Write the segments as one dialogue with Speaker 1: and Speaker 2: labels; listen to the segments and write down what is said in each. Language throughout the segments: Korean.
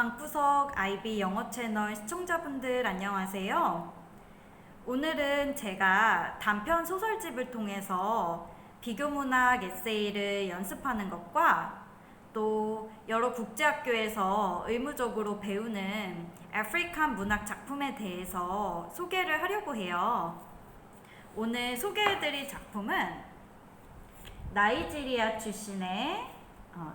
Speaker 1: 방구석 IB 영어 채널 시청자분들 안녕하세요. 오늘은 제가 단편 소설집을 통해서 비교문학 에세이를 연습하는 것과 또 여러 국제학교에서 의무적으로 배우는 아프리칸 문학 작품에 대해서 소개를 하려고 해요. 오늘 소개해드릴 작품은 나이지리아 출신의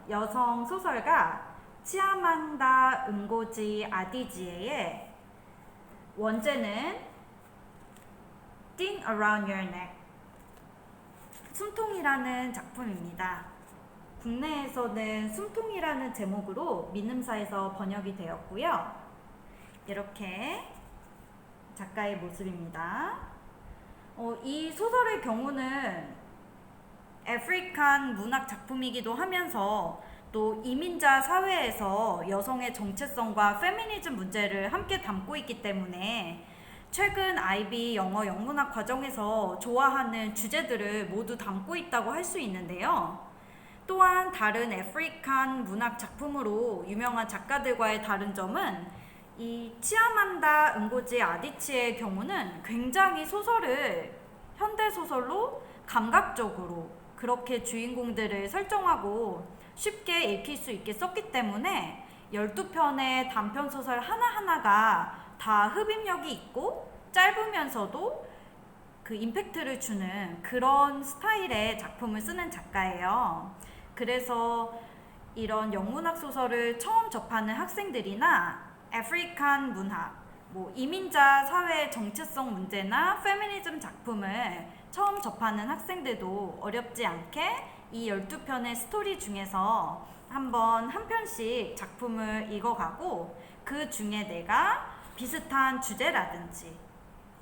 Speaker 1: 여성 소설가 치아만다 응고지 아디지에의 원제는 Thing Around Your Neck, 숨통이라는 작품입니다. 국내에서는 숨통이라는 제목으로 민음사에서 번역이 되었고요. 이렇게 작가의 모습입니다. 이 소설의 경우는 아프리칸 문학 작품이기도 하면서 또 이민자 사회에서 여성의 정체성과 페미니즘 문제를 함께 담고 있기 때문에 최근 IB 영어 영문학 과정에서 좋아하는 주제들을 모두 담고 있다고 할 수 있는데요. 또한 다른 아프리칸 문학 작품으로 유명한 작가들과의 다른 점은 이 치아만다 응고지 아디치의 경우는 굉장히 소설을 현대소설로 감각적으로 그렇게 주인공들을 설정하고 쉽게 읽힐 수 있게 썼기 때문에 12편의 단편소설 하나하나가 다 흡입력이 있고 짧으면서도 그 임팩트를 주는 그런 스타일의 작품을 쓰는 작가예요. 그래서 이런 영문학 소설을 처음 접하는 학생들이나 아프리칸 문학, 이민자 사회의 정체성 문제나 페미니즘 작품을 처음 접하는 학생들도 어렵지 않게 이 12편의 스토리 중에서 한 편씩 작품을 읽어가고 그 중에 내가 비슷한 주제라든지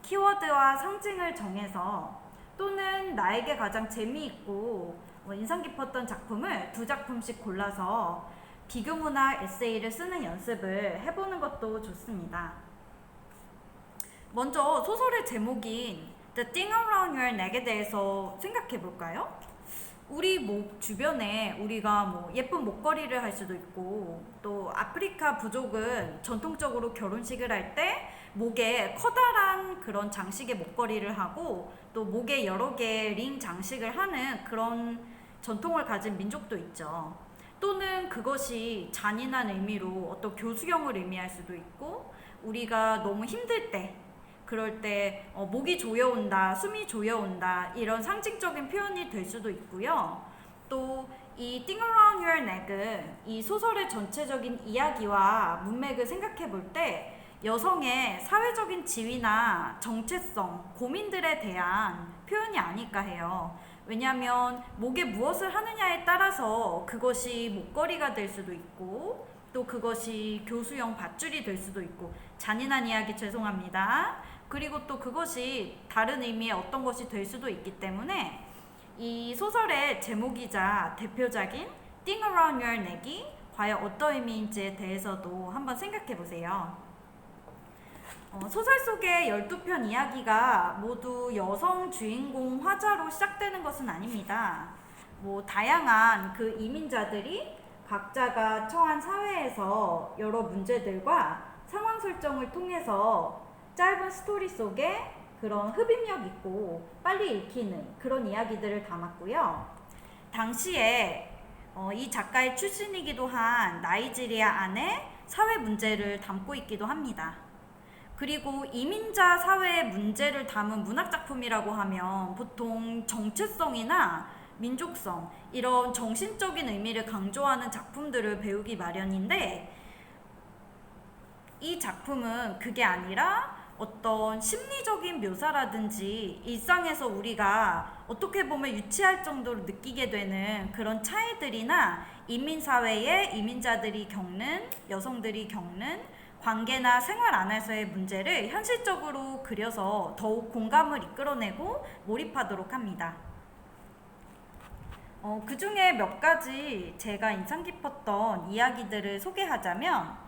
Speaker 1: 키워드와 상징을 정해서 또는 나에게 가장 재미있고 인상 깊었던 작품을 2작품씩 골라서 비교문학 에세이를 쓰는 연습을 해보는 것도 좋습니다. 먼저 소설의 제목인 The Thing Around Your Neck에 대해서 생각해 볼까요? 우리 목 주변에 우리가 예쁜 목걸이를 할 수도 있고 또 아프리카 부족은 전통적으로 결혼식을 할 때 목에 커다란 그런 장식의 목걸이를 하고 또 목에 여러 개의 링 장식을 하는 그런 전통을 가진 민족도 있죠. 또는 그것이 잔인한 의미로 어떤 교수형을 의미할 수도 있고 우리가 너무 힘들 때 그럴 때 목이 조여온다, 숨이 조여온다 이런 상징적인 표현이 될 수도 있고요. 또 이 Thing Around Your Neck은 이 소설의 전체적인 이야기와 문맥을 생각해 볼 때 여성의 사회적인 지위나 정체성, 고민들에 대한 표현이 아닐까 해요. 왜냐하면 목에 무엇을 하느냐에 따라서 그것이 목걸이가 될 수도 있고 또 그것이 교수형 밧줄이 될 수도 있고 잔인한 이야기 죄송합니다. 그리고 또 그것이 다른 의미의 어떤 것이 될 수도 있기 때문에 이 소설의 제목이자 대표작인 Thing Around Your Neck이 과연 어떤 의미인지에 대해서도 한번 생각해 보세요. 소설 속의 12편 이야기가 모두 여성 주인공 화자로 시작되는 것은 아닙니다. 다양한 그 이민자들이 각자가 처한 사회에서 여러 문제들과 상황 설정을 통해서 짧은 스토리 속에 그런 흡입력 있고 빨리 읽히는 그런 이야기들을 담았고요. 당시에 이 작가의 출신이기도 한 나이지리아 안에 사회 문제를 담고 있기도 합니다. 그리고 이민자 사회의 문제를 담은 문학작품이라고 하면 보통 정체성이나 민족성 이런 정신적인 의미를 강조하는 작품들을 배우기 마련인데 이 작품은 그게 아니라 어떤 심리적인 묘사라든지 일상에서 우리가 어떻게 보면 유치할 정도로 느끼게 되는 그런 차이들이나 이민사회의 이민자들이 겪는 여성들이 겪는 관계나 생활 안에서의 문제를 현실적으로 그려서 더욱 공감을 이끌어내고 몰입하도록 합니다. 그 중에 몇 가지 제가 인상 깊었던 이야기들을 소개하자면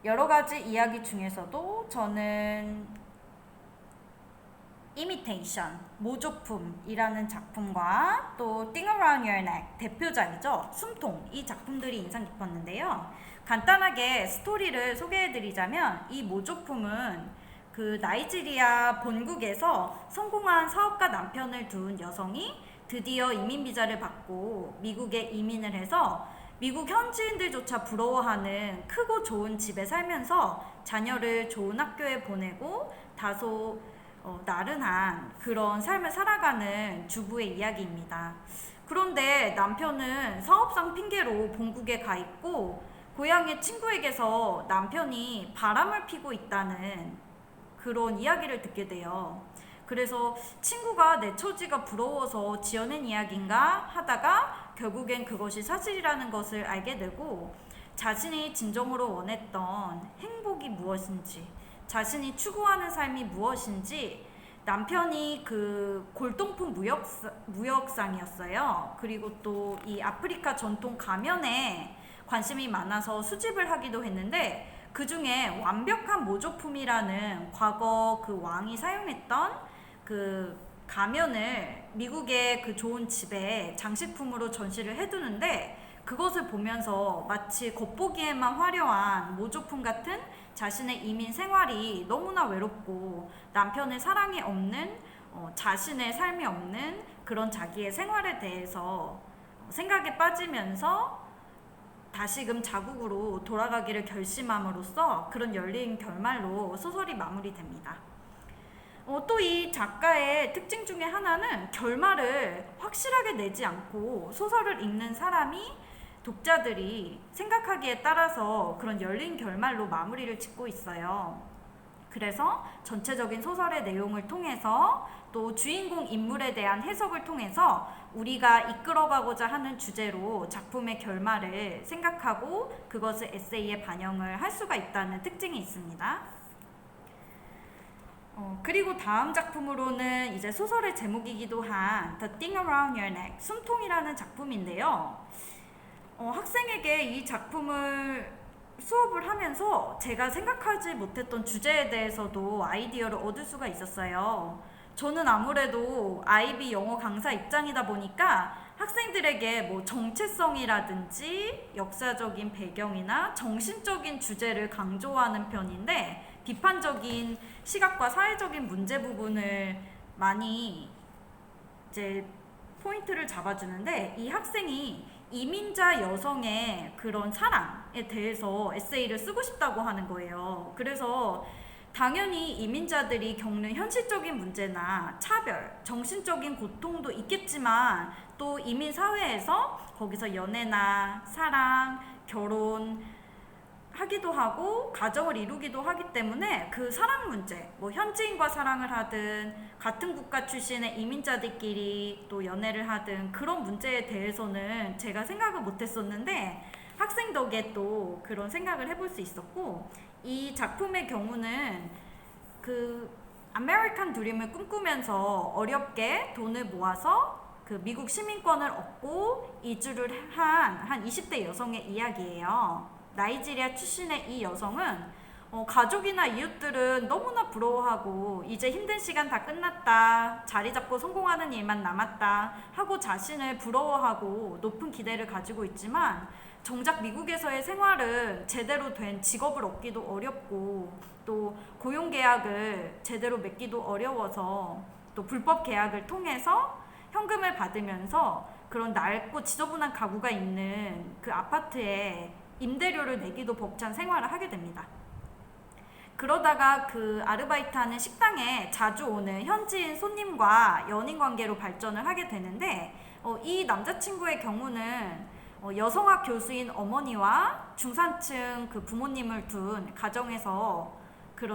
Speaker 1: 여러 가지 이야기 중에서도 저는 Imitation, 모조품이라는 작품과 또 Thing Around Your Neck, 대표작이죠. 숨통, 이 작품들이 인상 깊었는데요. 간단하게 스토리를 소개해드리자면 이 모조품은 그 나이지리아 본국에서 성공한 사업가 남편을 둔 여성이 드디어 이민 비자를 받고 미국에 이민을 해서 미국 현지인들조차 부러워하는 크고 좋은 집에 살면서 자녀를 좋은 학교에 보내고 다소 나른한 그런 삶을 살아가는 주부의 이야기입니다. 그런데 남편은 사업상 핑계로 본국에 가 있고 고향의 친구에게서 남편이 바람을 피고 있다는 그런 이야기를 듣게 돼요. 그래서 친구가 내 처지가 부러워서 지어낸 이야기인가 하다가 결국엔 그것이 사실이라는 것을 알게 되고 자신이 진정으로 원했던 행복이 무엇인지, 자신이 추구하는 삶이 무엇인지 남편이 그 골동품 무역상이었어요. 그리고 또 이 아프리카 전통 가면에 관심이 많아서 수집을 하기도 했는데 그 중에 완벽한 모조품이라는 과거 그 왕이 사용했던 그 가면을 미국의 그 좋은 집에 장식품으로 전시를 해두는데 그것을 보면서 마치 겉보기에만 화려한 모조품 같은 자신의 이민 생활이 너무나 외롭고 남편의 사랑이 없는 자신의 삶이 없는 그런 자기의 생활에 대해서 생각에 빠지면서 다시금 자국으로 돌아가기를 결심함으로써 그런 열린 결말로 소설이 마무리됩니다. 또 이 작가의 특징 중에 하나는 결말을 확실하게 내지 않고 소설을 읽는 사람이 독자들이 생각하기에 따라서 그런 열린 결말로 마무리를 짓고 있어요. 그래서 전체적인 소설의 내용을 통해서 또 주인공 인물에 대한 해석을 통해서 우리가 이끌어가고자 하는 주제로 작품의 결말을 생각하고 그것을 에세이에 반영을 할 수가 있다는 특징이 있습니다. 그리고 다음 작품으로는 이제 소설의 제목이기도 한 The Thing Around Your Neck, 숨통이라는 작품인데요. 학생에게 이 작품을 수업을 하면서 제가 생각하지 못했던 주제에 대해서도 아이디어를 얻을 수가 있었어요. 저는 아무래도 IB 영어 강사 입장이다 보니까 학생들에게 뭐 정체성이라든지 역사적인 배경이나 정신적인 주제를 강조하는 편인데 비판적인 시각과 사회적인 문제 부분을 많이 이제 포인트를 잡아주는데 이 학생이 이민자 여성의 그런 사랑에 대해서 에세이를 쓰고 싶다고 하는 거예요. 그래서 당연히 이민자들이 겪는 현실적인 문제나 차별, 정신적인 고통도 있겠지만 또 이민 사회에서 거기서 연애나 사랑, 결혼 하기도 하고 가정을 이루기도 하기 때문에 그 사랑 문제, 뭐 현지인과 사랑을 하든 같은 국가 출신의 이민자들끼리 또 연애를 하든 그런 문제에 대해서는 제가 생각을 못했었는데 학생 덕에 또 그런 생각을 해볼 수 있었고 이 작품의 경우는 그 아메리칸 드림을 꿈꾸면서 어렵게 돈을 모아서 그 미국 시민권을 얻고 이주를 한 20대 여성의 이야기예요. 나이지리아 출신의 이 여성은 가족이나 이웃들은 너무나 부러워하고 이제 힘든 시간 다 끝났다, 자리 잡고 성공하는 일만 남았다 하고 자신을 부러워하고 높은 기대를 가지고 있지만 정작 미국에서의 생활은 제대로 된 직업을 얻기도 어렵고 또 고용계약을 제대로 맺기도 어려워서 또 불법 계약을 통해서 현금을 받으면서 그런 낡고 지저분한 가구가 있는 그 아파트에 임대료를 내기도 벅찬 생활을 하게 됩니다. 그러다가 그 아르바이트하는 식당에 자주 오는 현지인 손님과 연인 관계로 발전을 하게 되는데 이 남자친구의 경우는 여성학 교수인 어머니와 중산층 그 부모님을 둔 가정에서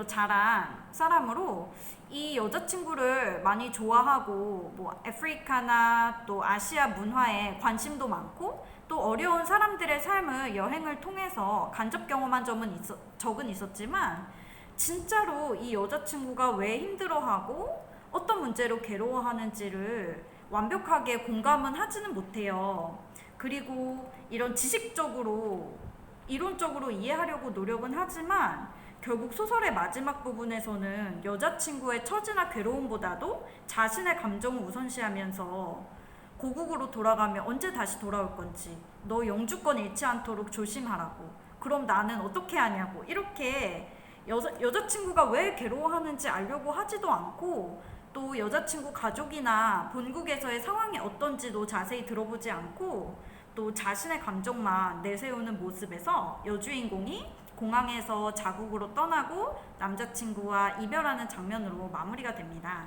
Speaker 1: 자란 사람으로 이 여자친구를 많이 좋아하고 뭐 아프리카나 또 아시아 문화에 관심도 많고 또 어려운 사람들의 삶을 여행을 통해서 간접 경험한 적은 있었지만 진짜로 이 여자친구가 왜 힘들어하고 어떤 문제로 괴로워하는지를 완벽하게 공감은 하지는 못해요. 그리고 이런 지식적으로 이론적으로 이해하려고 노력은 하지만 결국 소설의 마지막 부분에서는 여자친구의 처지나 괴로움보다도 자신의 감정을 우선시하면서 고국으로 돌아가면 언제 다시 돌아올 건지 너 영주권 잃지 않도록 조심하라고 그럼 나는 어떻게 하냐고 이렇게 여자친구가 왜 괴로워하는지 알려고 하지도 않고 또 여자친구 가족이나 본국에서의 상황이 어떤지도 자세히 들어보지 않고 또 자신의 감정만 내세우는 모습에서 여주인공이 공항에서 자국으로 떠나고 남자친구와 이별하는 장면으로 마무리가 됩니다.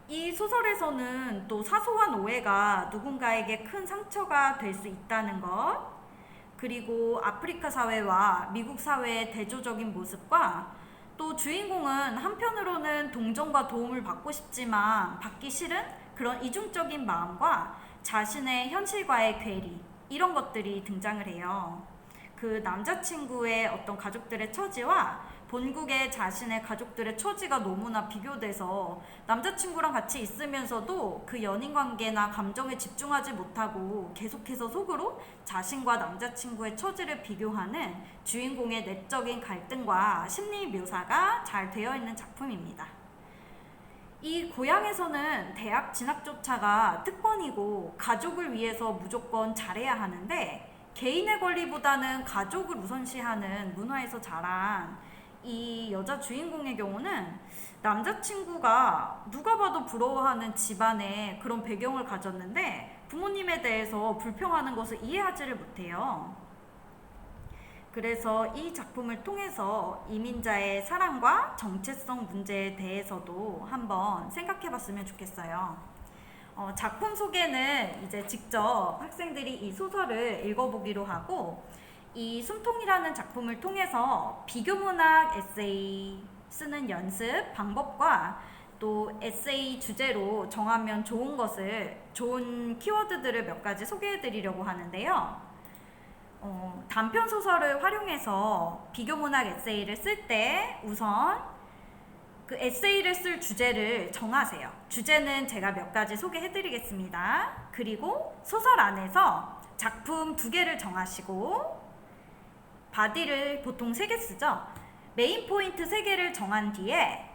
Speaker 1: 이 소설에서는 또 사소한 오해가 누군가에게 큰 상처가 될 수 있다는 것, 그리고 아프리카 사회와 미국 사회의 대조적인 모습과 또 주인공은 한편으로는 동정과 도움을 받고 싶지만 받기 싫은 그런 이중적인 마음과 자신의 현실과의 괴리, 이런 것들이 등장을 해요. 그 남자친구의 어떤 가족들의 처지와 본국의 자신의 가족들의 처지가 너무나 비교돼서 남자친구랑 같이 있으면서도 그 연인 관계나 감정에 집중하지 못하고 계속해서 속으로 자신과 남자친구의 처지를 비교하는 주인공의 내적인 갈등과 심리 묘사가 잘 되어 있는 작품입니다. 이 고향에서는 대학 진학조차가 특권이고 가족을 위해서 무조건 잘해야 하는데 개인의 권리보다는 가족을 우선시하는 문화에서 자란 이 여자 주인공의 경우는 남자친구가 누가 봐도 부러워하는 집안의 그런 배경을 가졌는데 부모님에 대해서 불평하는 것을 이해하지를 못해요. 그래서 이 작품을 통해서 이민자의 사랑과 정체성 문제에 대해서도 한번 생각해 봤으면 좋겠어요. 작품 소개는 이제 직접 학생들이 이 소설을 읽어보기로 하고 이 숨통이라는 작품을 통해서 비교문학 에세이 쓰는 연습 방법과 또 에세이 주제로 정하면 좋은 키워드들을 몇 가지 소개해 드리려고 하는데요. 단편 소설을 활용해서 비교문학 에세이를 쓸 때 우선 그 에세이를 쓸 주제를 정하세요. 주제는 제가 몇 가지 소개해 드리겠습니다. 그리고 소설 안에서 작품 2개를 정하시고 바디를 보통 3개 쓰죠. 메인 포인트 3개를 정한 뒤에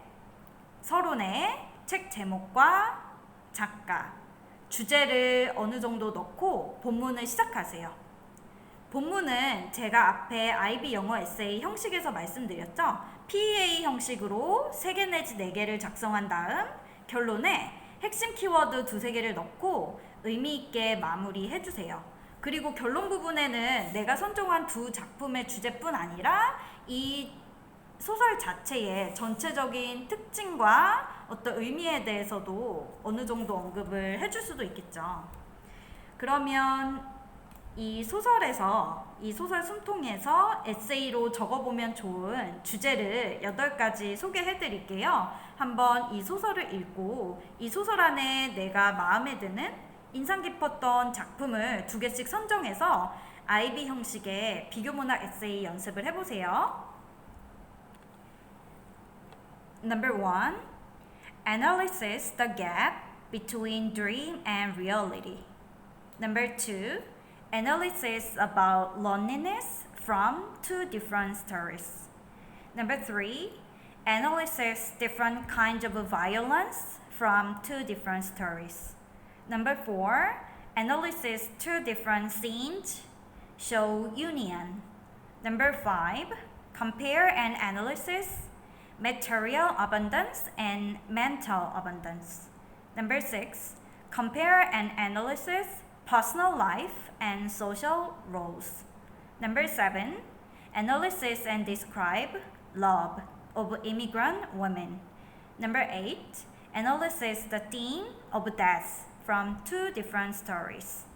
Speaker 1: 서론에 책 제목과 작가, 주제를 어느 정도 넣고 본문을 시작하세요. 본문은 제가 앞에 IB 영어 에세이 형식에서 말씀드렸죠. PEA 형식으로 3개 내지 4개를 작성한 다음 결론에 핵심 키워드 2-3개를 넣고 의미 있게 마무리해주세요. 그리고 결론 부분에는 내가 선정한 2 작품의 주제뿐 아니라 이 소설 자체의 전체적인 특징과 어떤 의미에 대해서도 어느 정도 언급을 해줄 수도 있겠죠. 그러면 이 소설에서, 이 소설 숨통에서 에세이로 적어보면 좋은 주제를 8가지 소개해 드릴게요. 한번 이 소설을 읽고 이 소설 안에 내가 마음에 드는 인상 깊었던 작품을 2개씩 선정해서 IB 형식의 비교문학 에세이 연습을 해보세요. Number 1. Analysis the gap between dream and reality. Number 2. Analysis about loneliness from 2 different stories. Number 3. Analysis different kinds of violence from 2 different stories. Number 4. Analysis 2 different scenes show union. Number 5. Compare and analysis material abundance and mental abundance. Number 6. Compare and analysis personal life and social roles. Number 7. Analysis and describe love of immigrant women. Number 8. Analysis the theme of death from 2 different stories.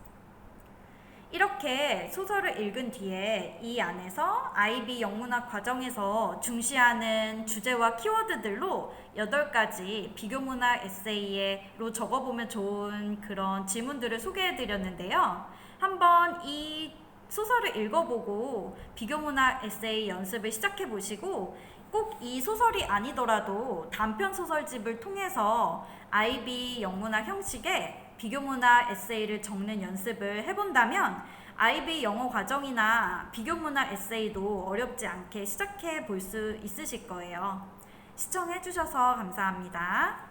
Speaker 1: 이렇게 소설을 읽은 뒤에 이 안에서 IB 영문학 과정에서 중시하는 주제와 키워드들로 8가지 비교문학 에세이로 적어보면 좋은 그런 질문들을 소개해 드렸는데요. 한번 이 소설을 읽어보고 비교문학 에세이 연습을 시작해 보시고 꼭 이 소설이 아니더라도 단편 소설집을 통해서 IB 영문학 형식의 비교문학 에세이를 적는 연습을 해본다면 IB 영어 과정이나 비교문학 에세이도 어렵지 않게 시작해 볼 수 있으실 거예요. 시청해 주셔서 감사합니다.